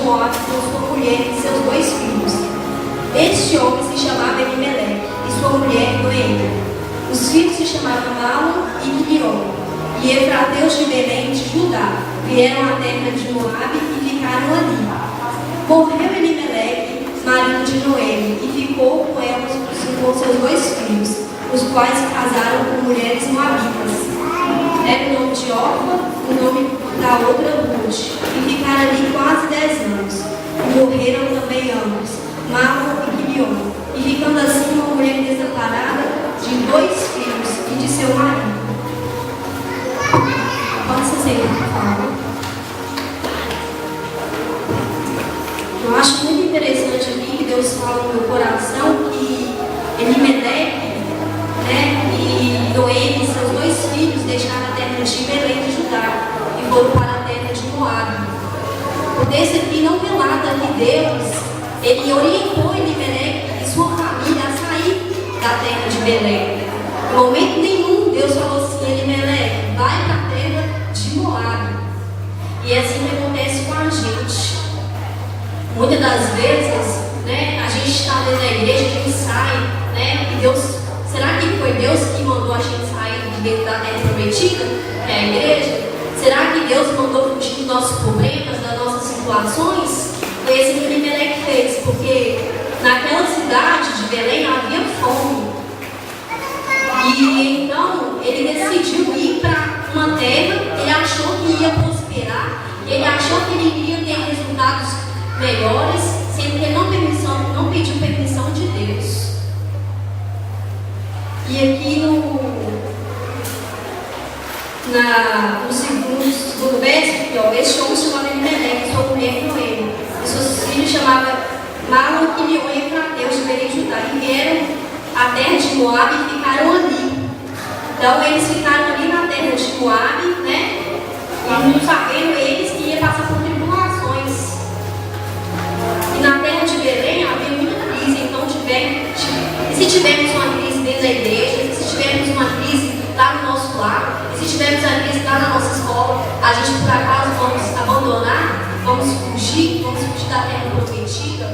Moabe com sua mulher e seus 2 filhos. Este homem se chamava Elimeleque e sua mulher Noemi. Os filhos se chamavam Malom e Quilion. E efrateus de Belém de Judá vieram à terra de Moabe e ficaram ali. Morreu Elimeleque, marido de Noemi, e ficou com ela com seus 2 filhos, os quais se casaram com mulheres moabitas. Era o nome de Orfa, o nome da outra Ruth, e ficaram ali quase 10 anos. E morreram também ambos, Malom e Quilion, e ficando assim uma mulher desamparada de 2 filhos e de seu marido. Pode ser, por favor. Eu acho muito interessante aqui que Deus fala no meu coração que Elimeleque, e Noemi, seus 2 filhos, deixaram a terra de Belém de Judá e foram para a terra de Moabe. O texto aqui não relata que Deus, ele orientou Elimeleque e sua família a sair da terra de Belém. Em momento nenhum Deus falou assim: Elimeleque, vai para a terra de Moabe. E é assim que acontece com a gente. Muitas das vezes, a gente está dentro da igreja, a gente sai, e Deus, será que foi Deus que mandou a gente sair de dentro da terra prometida, que é a igreja? Será que Deus mandou fugir dos nossos problemas, das nossas situações? Foi assim que Elimeleque fez, porque naquela cidade de Belém havia fome. E então ele decidiu ir para uma terra, ele achou que ia prosperar, ele achou que ele iria ter resultados melhores, sendo que ele não pediu permissão de Deus. E aqui no segundo verso, este homem se chamava Elimeleque, sua mulher Noemi, e seus filhos chamavam Malom, Quilion e efrateus de Belém de Judá, e vieram à terra de Moabe e ficaram ali. Então eles ficaram ali na terra de Moabe, e não sabendo eles que ia passar por tribulações. E na terra de Belém havia muita crise, então se tivermos uma crise dentro da igreja, se tivermos uma crise lá no nosso lar, se tivermos a crise lá na nossa escola, a gente por acaso vamos abandonar, vamos fugir da terra prometida,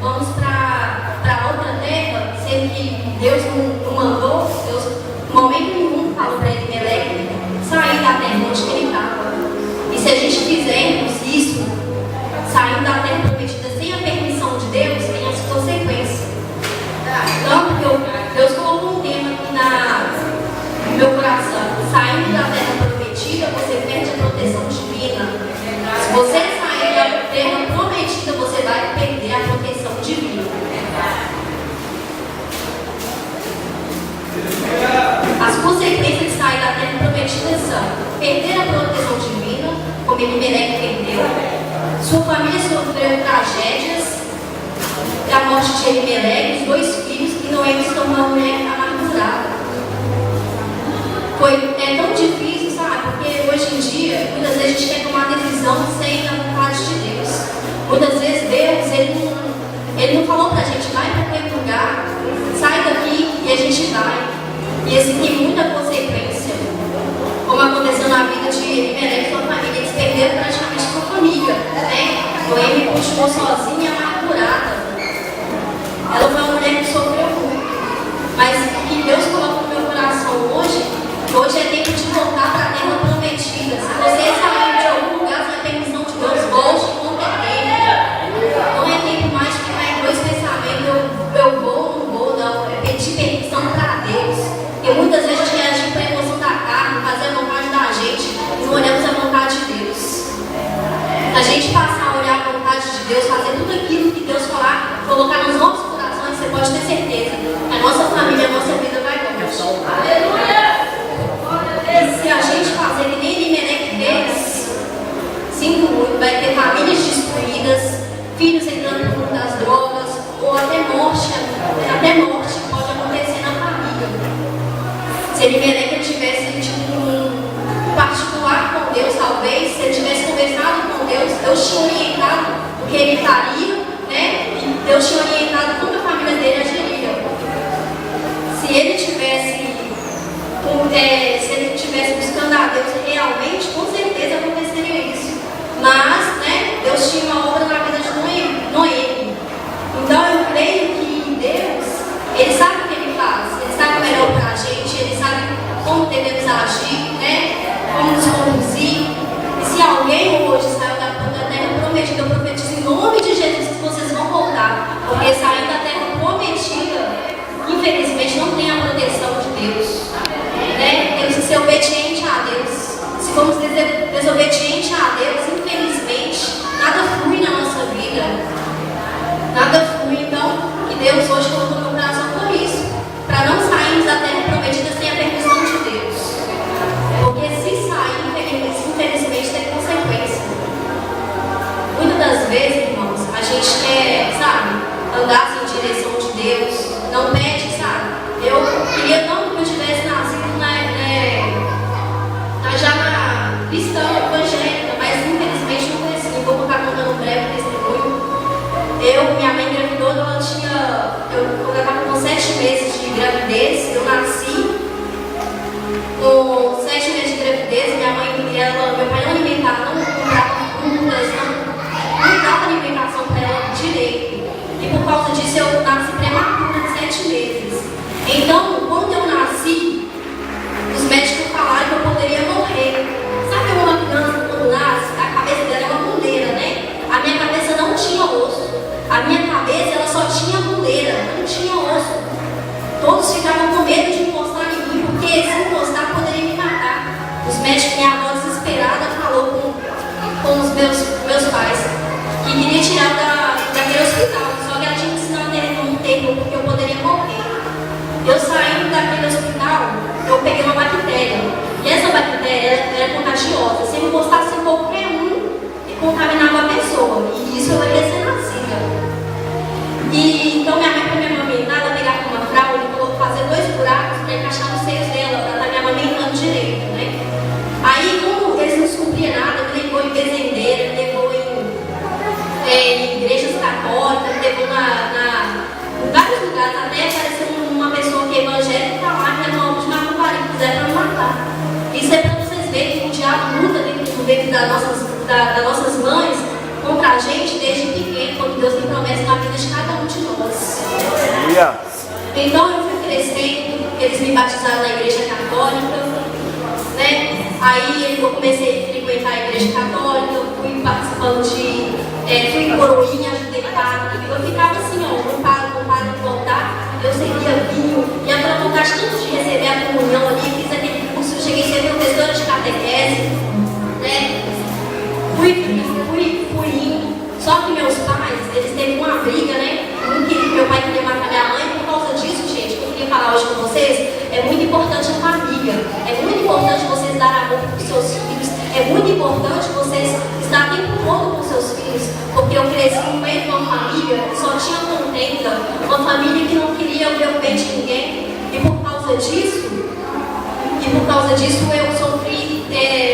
vamos para outra terra, sendo que Deus não mandou, Deus em momento nenhum falou para Elimeleque sair da terra onde ele estava. E se a gente fizermos isso, saindo da terra prometida sem a permissão de Deus, tem as consequências. Então, porque Deus colocou um tema aqui no meu coração: saindo da terra prometida, você perde a proteção divina. Se você sair da terra prometida, você vai perder a proteção divina. As consequências de sair da terra prometida são perder a proteção divina, como Elimeleque perdeu. Sua família sofreu tragédias, a morte de Elimeleque, os 2 filhos, e Noemi se tornou uma mulher amargurada. É tão difícil, sabe? Porque hoje em dia, muitas vezes a gente quer tomar decisão sem a vontade de Deus. Muitas vezes Deus, ele não falou pra gente: vai para aquele lugar, sai daqui, e a gente vai. E assim tem muita consequência. Como aconteceu na vida de Elimeleque e sua família, eles perderam praticamente sua família, Noemi continuou sozinha, amargurada. Ela foi uma mulher que sofreu muito. Mas o que Deus colocou no meu coração hoje é tempo de voltar para a terra prometida. Se você sair de algum lugar sem a permissão de Deus, volte e não tem tempo. Não é tempo mais de ficar em 2 pensamentos: eu vou ou não vou, não. É pedir permissão para Deus. Porque muitas vezes a gente quer agir para a emoção da carne, fazer a vontade da gente, e não olhamos a vontade de Deus. Se a gente passar a olhar a vontade de Deus, fazer tudo aquilo que Deus falar, colocar nos nossos corações, você pode ter certeza que a nossa família, a nossa vida vai começar. Aleluia! E se a gente fazer que nem Elimeleque fez, sinto muito, vai ter famílias destruídas, filhos entrando no mundo das drogas, ou até morte pode acontecer na família. Se Elimeleque tivesse um particular com Deus, talvez, se ele tivesse conversado com Deus, Deus tinha orientado o que ele faria, e Deus tinha orientado como a família dele agiria. Se ele tivesse buscando a Deus realmente, com certeza aconteceria isso. Mas, Deus tinha uma obra na vida com os meus pais, que queria tirar daquele hospital, só que ela tinha que ensinar num tempo, porque eu poderia morrer. Eu saindo daquele hospital, eu peguei uma bactéria, e essa bactéria era contagiosa. Se eu encostasse em qualquer um, contaminava a pessoa, e isso eu ia ser nascida. E então minha mãe, para me amamentar, ela pegava uma fralda e colocou fazer 2 buracos para encaixar nos seios dela, para estar me amamentando direito, né? Aí, como eles não descobriam nada, me levou em bezendeira, me levou em igrejas católicas, me levou em vários lugares, até apareceu uma pessoa que é evangélica lá, que era uma obra de Macumbari, que quiser para me matar. Isso é para vocês verem que o diabo luta dentro do ventre das nossas mães contra a gente desde pequeno, quando Deus tem promessa na vida de cada um de nós. Então eu fui crescendo, eles me batizaram na igreja católica, né? Aí eu comecei a frequentar a igreja católica, eu fui participando fui coroinha, ajudei padre. Eu ficava assim, ó, não paro de voltar, eu servia vinho, e aquela vontade tanto de receber a comunhão ali, fiz aquele curso, eu cheguei a ser professora de catequese, né? Fui indo, só que meus pais, eles teve uma briga, né? Meu pai queria matar minha mãe, por causa disso, gente, que eu queria falar hoje com vocês, é muito importante a família, é muito importante vocês dar amor para os seus filhos, é muito importante vocês estar o tempo todo com seus filhos, porque eu cresci no meio de uma família que só tinha contenda, uma família que não queria ver o bem de ninguém, e por causa disso eu sofri,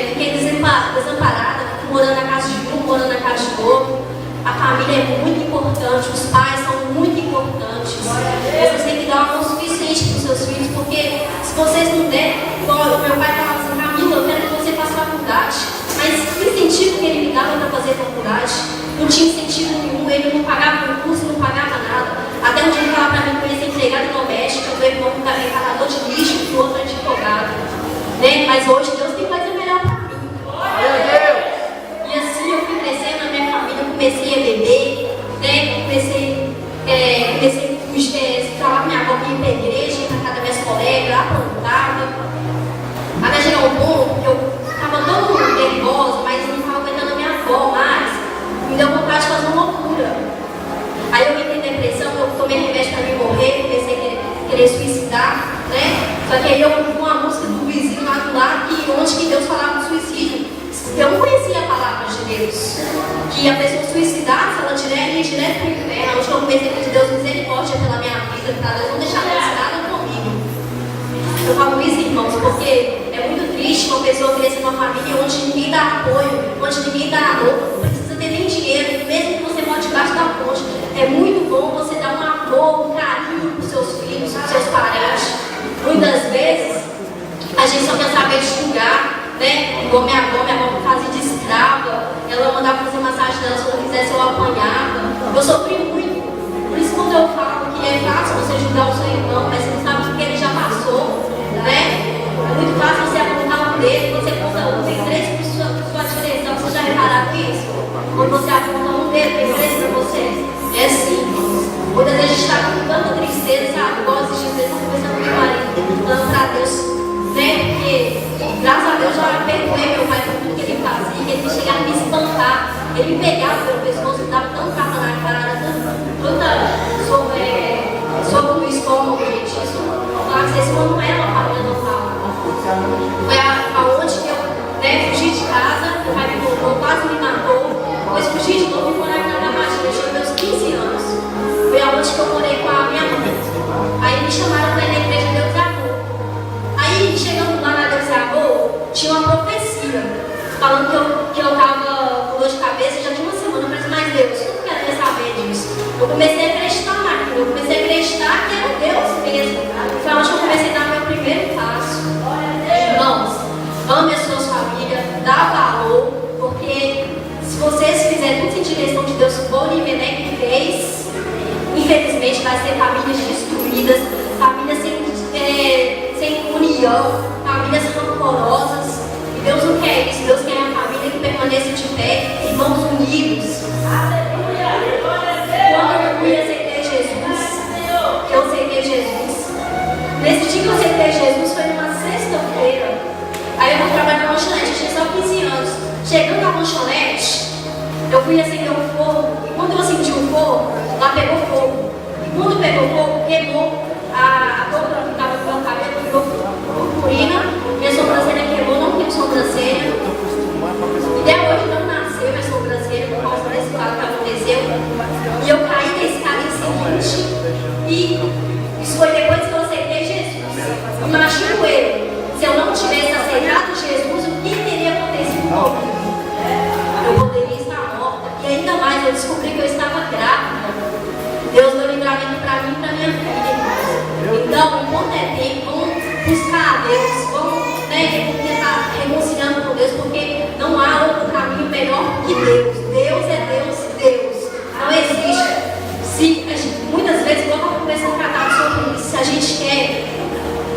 fiquei desamparada, morando na casa de um, morando na casa de outro. A família é muito importante, os pais são muito importantes. Vocês têm que dar um amor suficiente para os seus filhos, porque se vocês não derem, igual meu pai falava assim, Camila, eu quero que você faça faculdade. Mas que incentivo que ele me dava para fazer faculdade? Não tinha incentivo nenhum, ele não pagava um curso, não pagava nada. Até um dia ele falava para mim que eu ia ser empregada doméstica, meu irmão que é encanador de lixo e o outro é advogado. Né? Mas hoje Deus tem coisa melhor para mim. E assim eu fui crescendo na minha família, eu comecei a beber, né? Comecei a falar com minha avó que ia para a igreja, ia para casa das minhas colegas, aprontava. Até chegar um ponto que eu estava tão nervosa, mas não estava aguentando a minha avó mais, me deu vontade de fazer uma loucura. Aí eu entrei em depressão, eu tomei remédio para me morrer, comecei a querer suicidar, né? Só que aí eu ouvi uma música do vizinho lá do lado, onde que Deus falava do suicídio. Eu não conhecia a palavra de Deus, que a pessoa suicidasse, ela ia direto para o inferno. Onde eu comecei a pedir Deus misericórdia pela minha vida, para Deus não deixar nada comigo. Eu falo isso, irmãos, porque é muito triste uma pessoa crescer numa família onde ninguém dá apoio, onde ninguém dá amor, não precisa ter nem dinheiro, mesmo que você mora debaixo da ponte. É muito bom você dar um amor, um carinho para os seus filhos, para os seus parentes. Muitas vezes a gente só quer saber de julgar, né? Igual minha avó fazia de escrava, ela mandava fazer massagem dela, se eu não quisesse eu apanhava. Eu sofri muito, por isso quando eu falo que é fácil você julgar o seu irmão, mas você não sabe o que ele já passou, né? É muito fácil você apontar um dedo, você aponta um, tem 3 por sua direção, você já repararam isso? Quando você aponta um dedo, tem 3 para você? É assim, irmãos. Muitas vezes a gente está com tanta tristeza, sabe? Igual esses dias eu conversando com meu marido, falando para Deus, né? Porque, graças a Deus, eu já perdoei meu pai por tudo que ele fazia, que ele chegava a me espantar. Ele me pegava pelo pescoço, me dava tanto tapa na cara, tanta soco no estômago, gente. Isso, claro que isso não era uma família normal. Foi aonde que eu, fugi de casa, meu pai me colocou, quase me matou. Depois fugi de novo e morar na Gramagem, eu tinha meus 15 anos. Foi aonde que eu morei com a minha mãe. Aí me chamaram para ir na igreja de Deus e Amor. Aí, chegando lá na Deus e Amor, tinha uma profecia, falando que eu tava com dor de cabeça, já tinha uma semana. Eu falei, mas Deus, eu não quero saber disso. Eu comecei a acreditar naquilo, eu comecei a acreditar que era Deus mesmo. Foi onde eu comecei a dar meu primeiro passo. Irmãos, ame as suas famílias, dá valor, porque se vocês fizerem tudo em direção de Deus, for Limenek fez, infelizmente vai ser famílias destruídas, famílias sem união, famílias rancorosas. E Deus não quer isso, Deus quer uma família que permaneça de pé, irmãos unidos. Quando eu fui aceitei Jesus, nesse dia que eu aceitei Jesus foi numa sexta-feira. Aí eu vou trabalhar na lanchonete, eu tinha só 15 anos. Chegando na lanchonete, eu fui acender o fogo, e quando eu acendi o fogo, lá pegou fogo. E quando pegou fogo, queimou a boca que estava com o meu cabelo, virou purpurina, minha sobrancelha queimou, não tenho sobrancelha. E até hoje não nasceu minha sobrancelha por causa desse fato que aconteceu. E eu caí na escada seguinte, e isso foi depois que eu aceitei Jesus. Imagino eu, se eu não tivesse aceitado Jesus, o que teria acontecido comigo? Eu poderia estar morta. E ainda mais, eu descobri que eu estava grávida. Deus deu livramento para mim e para minha filha. Então, enquanto é tempo, vamos buscar a Deus. Vamos tentar reconciliando com Deus, porque não há outro caminho melhor que Deus. Deus é Deus, Deus. Não existe. Muitas vezes, igual eu comecei a tratar sobre isso, se a gente quer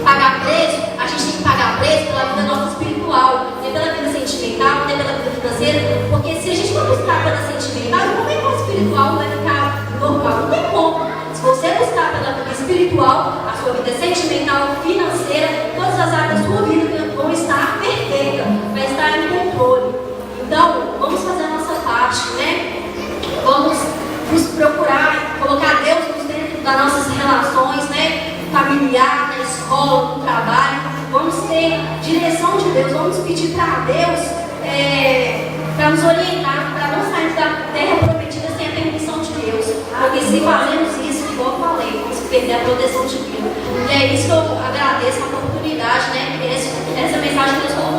pagar preço, a gente tem que pagar preço pela vida nossa espiritual, nem pela vida sentimental, nem pela vida financeira, porque se a gente for buscar pela sentimental, como é que o espiritual vai ficar normal? Não tem como. Se você buscar pela vida espiritual, a sua vida sentimental, financeira, todas as áreas da sua vida vão estar perfeitas, vai estar em controle. Então, vamos fazer a nossa parte, né? Vamos nos procurar, colocar Deus dentro das nossas relações, né? Familiar, na escola, no trabalho. Vamos ter direção de Deus, vamos pedir para Deus para nos orientar, para não sair da terra prometida sem a permissão de Deus. Porque se fazemos isso, igual eu falei, vamos perder a proteção divina. E é isso que eu agradeço a oportunidade, né? Essa mensagem que Deus colocou